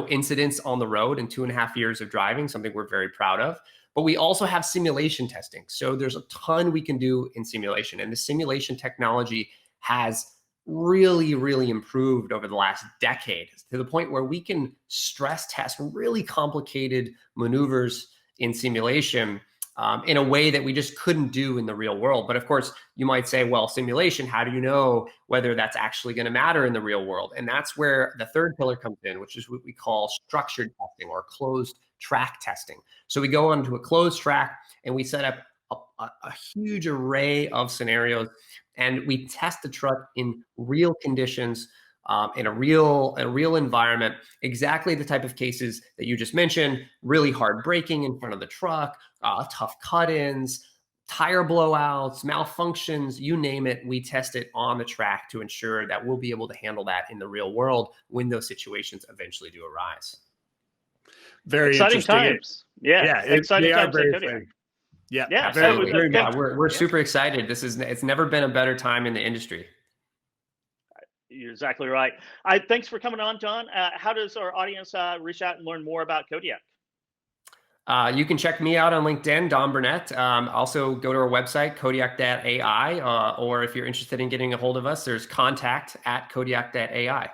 incidents on the road in 2.5 years of driving, something we're very proud of. But we also have simulation testing. So there's a ton we can do in simulation. And the simulation technology has really, really improved over the last decade, to the point where we can stress test really complicated maneuvers in simulation in a way that we just couldn't do in the real world. But of course, you might say, well, simulation, how do you know whether that's actually going to matter in the real world? And that's where the third pillar comes in, which is what we call structured testing or closed track testing. So we go onto a closed track and we set up a huge array of scenarios, and we test the truck in real conditions, in a real environment, exactly the type of cases that you just mentioned: really hard braking in front of the truck, tough cut-ins, tire blowouts, malfunctions, you name it. We test it on the track to ensure that we'll be able to handle that in the real world when those situations eventually do arise. Very exciting times. Yeah, exciting times. Yeah, absolutely. We're super excited. It's never been a better time in the industry. You're exactly right. Thanks for coming on, John. How does our audience reach out and learn more about Kodiak? You can check me out on LinkedIn, Don Burnette. Also go to our website, Kodiak.ai, or if you're interested in getting a hold of us, there's contact@Kodiak.ai.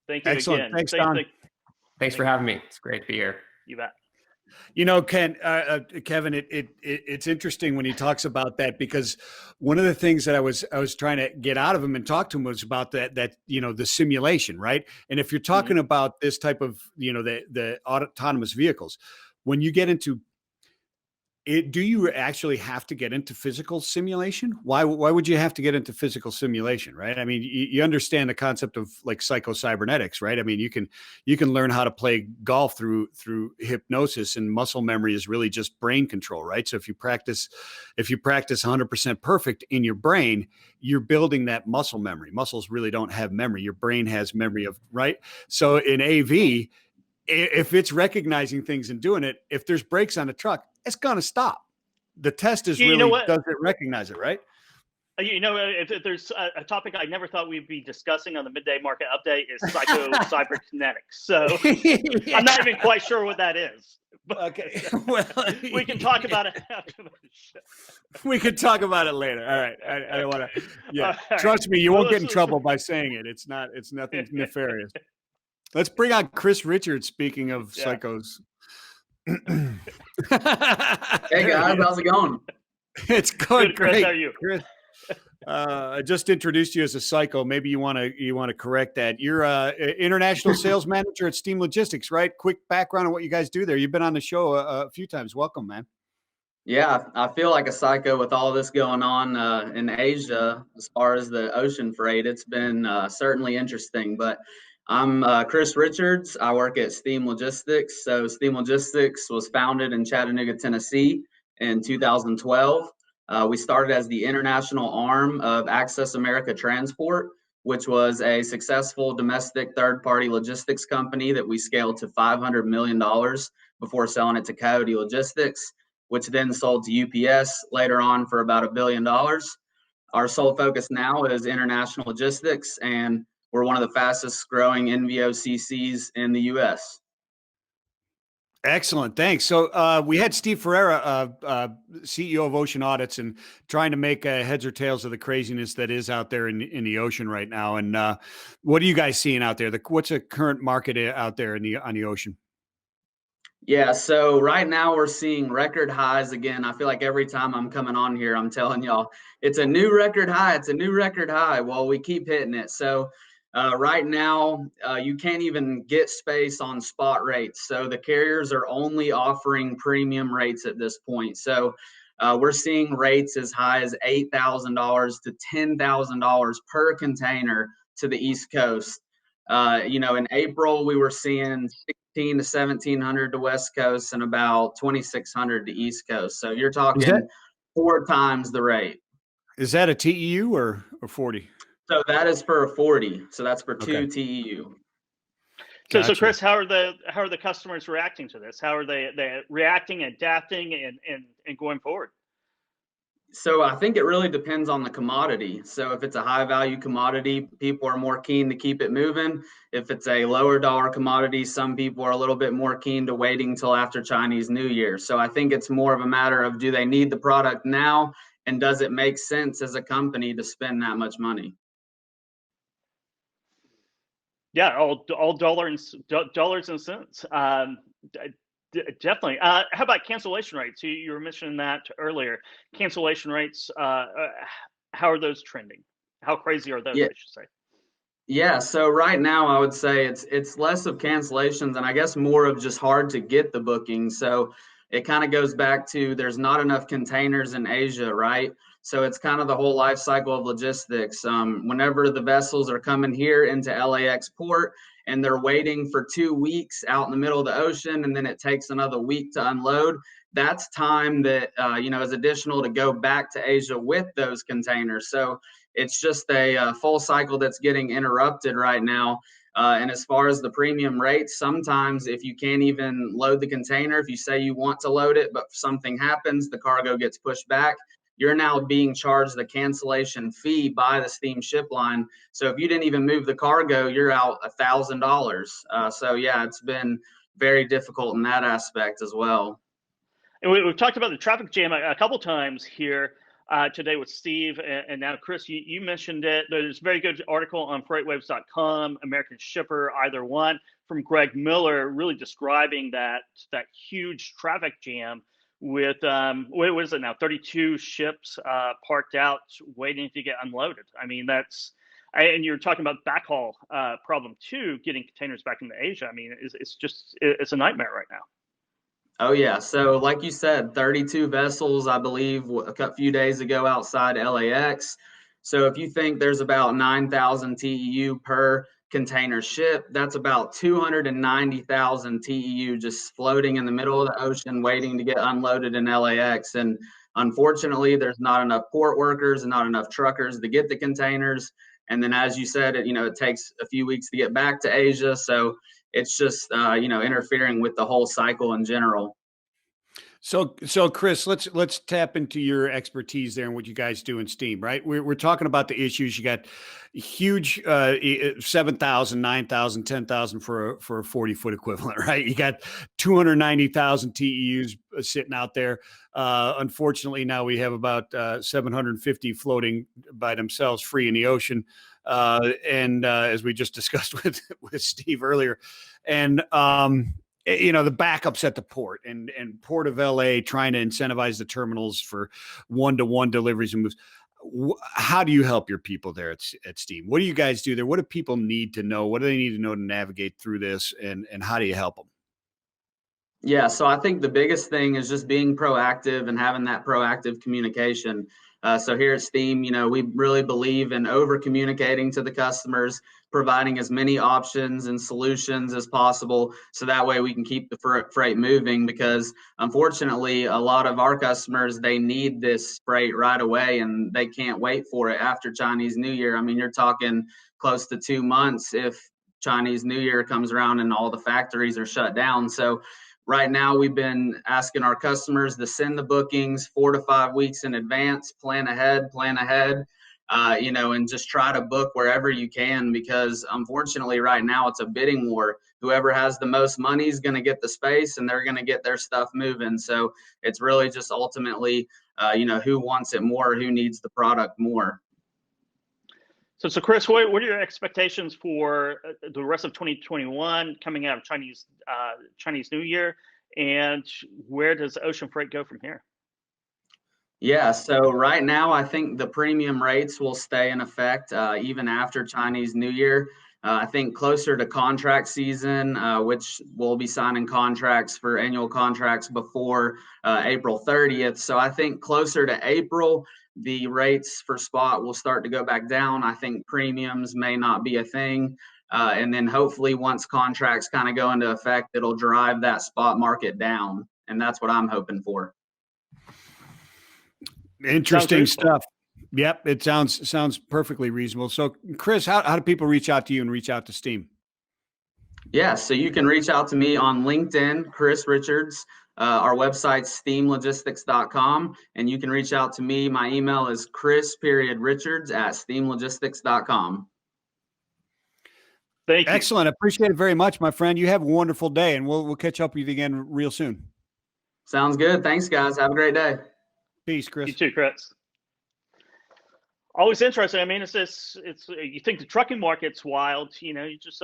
Thank you. Excellent. Again. Thanks, Don. Thanks for having me. It's great to be here. You bet. Kevin, it's interesting when he talks about that, because one of the things that I was trying to get out of him and talk to him was about that the simulation, right? And if you're talking about this type of the autonomous vehicles, when you get into it, do you actually have to get into physical simulation? Why would you have to get into physical simulation, right? I mean, you understand the concept of like psycho-cybernetics, right? I mean, you can learn how to play golf through hypnosis, and muscle memory is really just brain control, right? So if you practice 100% perfect in your brain, you're building that muscle memory. Muscles really don't have memory. Your brain has memory of, right? So in AV, if it's recognizing things and doing it, if there's brakes on a truck, it's going to stop. The test is really, does it recognize it, right? If there's a topic I never thought we'd be discussing on the Midday Market Update is psycho-cybernetics. So I'm not even quite sure what that is. But okay. Well, we can talk about it after the show. We could talk about it later. All right. I don't want to. Yeah. Right. Trust me, you won't get in trouble by saying it. It's nothing nefarious. Let's bring on Chris Richards. Speaking of psychos. Hey guys, how's it going? It's going good, Chris, great. how are you? Chris, I just introduced you as a psycho. Maybe you want to correct that. You're international sales manager at Steam Logistics, right? Quick background on what you guys do there. You've been on the show a few times. Welcome, man. Yeah, I feel like a psycho with all this going on in Asia as far as the ocean freight. It's been certainly interesting. But I'm Chris Richards. I work at Steam Logistics. So Steam Logistics was founded in Chattanooga, Tennessee in 2012. We started as the international arm of Access America Transport, which was a successful domestic third-party logistics company that we scaled to $500 million before selling it to Coyote Logistics, which then sold to UPS later on for about $1 billion. Our sole focus now is international logistics, and we're one of the fastest growing NVOCCs in the US. Excellent. Thanks. So we had Steve Ferreira, CEO of Ocean Audits, and trying to make heads or tails of the craziness that is out there in the ocean right now. And what are you guys seeing out there? What's the current market out there on the ocean? Yeah, so right now we're seeing record highs again. I feel like every time I'm coming on here, I'm telling y'all it's a new record high. It's a new record high. Well, we keep hitting it. So right now, you can't even get space on spot rates. So the carriers are only offering premium rates at this point. So we're seeing rates as high as $8,000 to $10,000 per container to the East Coast. In April, we were seeing 16 to 1700 to West Coast and about 2600 to East Coast. So you're talking 4 times the rate. Is that a TEU or 40? So that is for a 40. So that's for 2 TEU. So, so Chris, how are the customers reacting to this? How are they reacting, adapting, and going forward? So I think it really depends on the commodity. So if it's a high value commodity, people are more keen to keep it moving. If it's a lower dollar commodity, some people are a little bit more keen to waiting till after Chinese New Year. So I think it's more of a matter of, do they need the product now? And does it make sense as a company to spend that much money? Yeah, all dollars and cents. Definitely. How about cancellation rates? You were mentioning that earlier. Cancellation rates, how are those trending? How crazy are those, I should say? Yeah, so right now I would say it's less of cancellations and I guess more of just hard to get the booking. So it kind of goes back to there's not enough containers in Asia, right? So it's kind of the whole life cycle of logistics. Whenever the vessels are coming here into LAX port and they're waiting for 2 weeks out in the middle of the ocean, and then it takes another week to unload, that's time that, is additional to go back to Asia with those containers. So it's just a full cycle that's getting interrupted right now. And as far as the premium rates, sometimes if you can't even load the container, if you say you want to load it, but something happens, the cargo gets pushed back, you're now being charged the cancellation fee by the steamship line. So if you didn't even move the cargo, you're out $1,000. So yeah, it's been very difficult in that aspect as well. And we've talked about the traffic jam a couple times here today with Steve, and now Chris, you mentioned it. There's a very good article on FreightWaves.com, American Shipper, either one, from Greg Miller, really describing that huge traffic jam with what is it now, 32 ships parked out waiting to get unloaded. I mean, and you're talking about backhaul problem too, getting containers back into Asia. I mean, it's a nightmare right now. Oh yeah, so like you said, 32 vessels, I believe, a few days ago outside LAX. So if you think there's about 9,000 TEU per container ship, that's about 290,000 TEU just floating in the middle of the ocean waiting to get unloaded in LAX. And unfortunately, there's not enough port workers and not enough truckers to get the containers. And then, as you said, it takes a few weeks to get back to Asia. So it's just, interfering with the whole cycle in general. So Chris, let's tap into your expertise there and what you guys do in Steam, right? We're talking about the issues. You got huge 7,000, 9,000, 10,000 for a 40-foot equivalent, right? You got 290,000 TEUs sitting out there. Unfortunately, now we have about 750 floating by themselves free in the ocean. And as we just discussed with Steve earlier, and the backups at the port and Port of LA trying to incentivize the terminals for one-to-one deliveries and moves. How do you help your people there at Steam? What do you guys do there? What do people need to know? What do they need to know to navigate through this? And how do you help them? Yeah, so I think the biggest thing is just being proactive and having that proactive communication. So here at Steam, we really believe in over communicating to the customers, providing as many options and solutions as possible. So that way we can keep the freight moving, because unfortunately, a lot of our customers, they need this freight right away and they can't wait for it after Chinese New Year. I mean, you're talking close to 2 months if Chinese New Year comes around and all the factories are shut down. So right now, we've been asking our customers to send the bookings 4 to 5 weeks in advance, plan ahead, and just try to book wherever you can, because unfortunately right now it's a bidding war. Whoever has the most money is going to get the space and they're going to get their stuff moving. So it's really just ultimately, who wants it more, who needs the product more. So Chris, what are your expectations for the rest of 2021 coming out of Chinese New Year, and where does ocean freight go from here? Yeah, so right now I think the premium rates will stay in effect even after Chinese New Year. I think closer to contract season, which we'll be signing contracts for annual contracts before April 30th. So I think closer to April, the rates for spot will start to go back down. I think premiums may not be a thing. And then hopefully once contracts kind of go into effect, it'll drive that spot market down. And that's what I'm hoping for. Interesting stuff. Yep, it sounds perfectly reasonable. So, Chris, how do people reach out to you and reach out to Steam? Yeah, so you can reach out to me on LinkedIn, Chris Richards. Our website's steamlogistics.com, and you can reach out to me. My email is chris.richards@steamlogistics.com. Thank you. Excellent. I appreciate it very much, my friend. You have a wonderful day, and we'll catch up with you again real soon. Sounds good. Thanks, guys. Have a great day. Peace, Chris. You too, Chris. Always interesting. I mean, it's you think the trucking market's wild, you just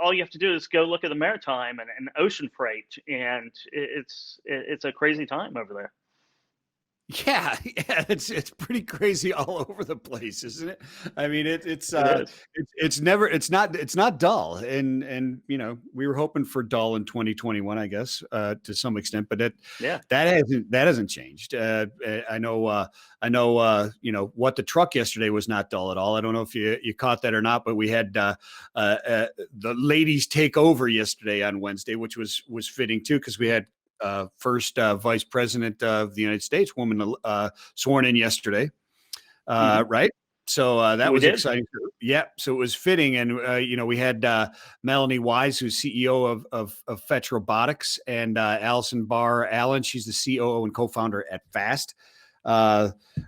all you have to do is go look at the maritime and ocean freight, and it's a crazy time over there. Yeah, it's pretty crazy all over the place, isn't it? I mean, it's not dull, and we were hoping for dull in 2021, I guess, to some extent, but that hasn't changed. I know, what the truck yesterday was not dull at all. I don't know if you caught that or not, but we had the ladies take over yesterday on Wednesday, which was fitting too, because we had first vice president of the United States woman sworn in yesterday, right? So that was exciting. Yeah, so it was fitting, and we had Melanie Wise, who's CEO of Fetch Robotics, and Allison Barr Allen. She's the COO and co-founder at Fast.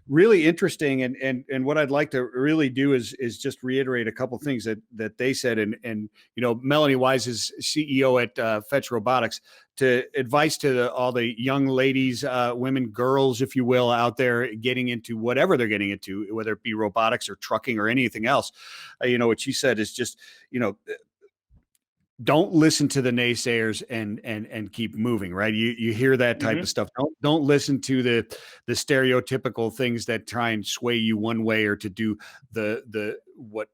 Really interesting, and what I'd like to really do is just reiterate a couple things that they said, and Melanie Wise is CEO at Fetch Robotics. To advice to all the young ladies, women, girls, if you will, out there getting into whatever they're getting into, whether it be robotics or trucking or anything else. What she said is just don't listen to the naysayers and keep moving, right? You hear that type of stuff. Don't listen to the stereotypical things that try and sway you one way, or to do the what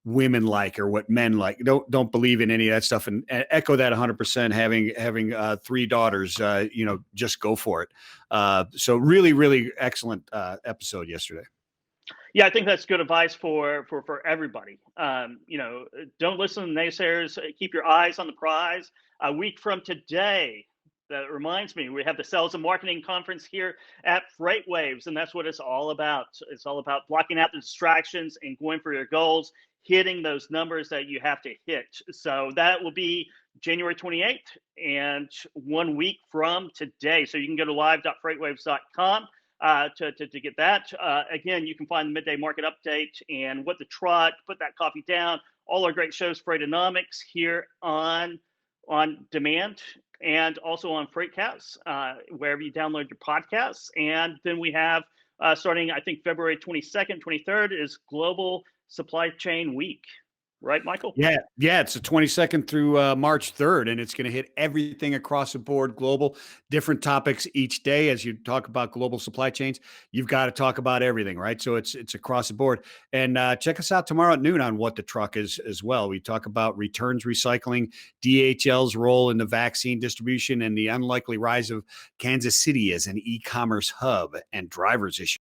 women like or what men like. Don't believe in any of that stuff, and echo that 100%. Having 3 daughters, just go for it. So really, really excellent episode yesterday. Yeah, I think that's good advice for everybody. Don't listen to the naysayers. Keep your eyes on the prize. A week from today, that reminds me, we have the Sales and Marketing Conference here at FreightWaves, and that's what it's all about. It's all about blocking out the distractions and going for your goals, hitting those numbers that you have to hit. So that will be January 28th, and 1 week from today. So you can go to live.freightwaves.com. To get that. Again, you can find the Midday Market Update and What the Trot, Put That Coffee Down, all our great shows, Freightonomics, here on demand, and also on Freightcast, wherever you download your podcasts. And then we have, starting, I think, February 22nd, 23rd is Global Supply Chain Week. right, Michael? Yeah, it's the 22nd through March 3rd, and it's going to hit everything across the board, global, different topics each day. As you talk about global supply chains, you've got to talk about everything, right? So it's across the board. And check us out tomorrow at noon on What the Truck is as well. We talk about returns recycling, DHL's role in the vaccine distribution, and the unlikely rise of Kansas City as an e-commerce hub, and drivers issue.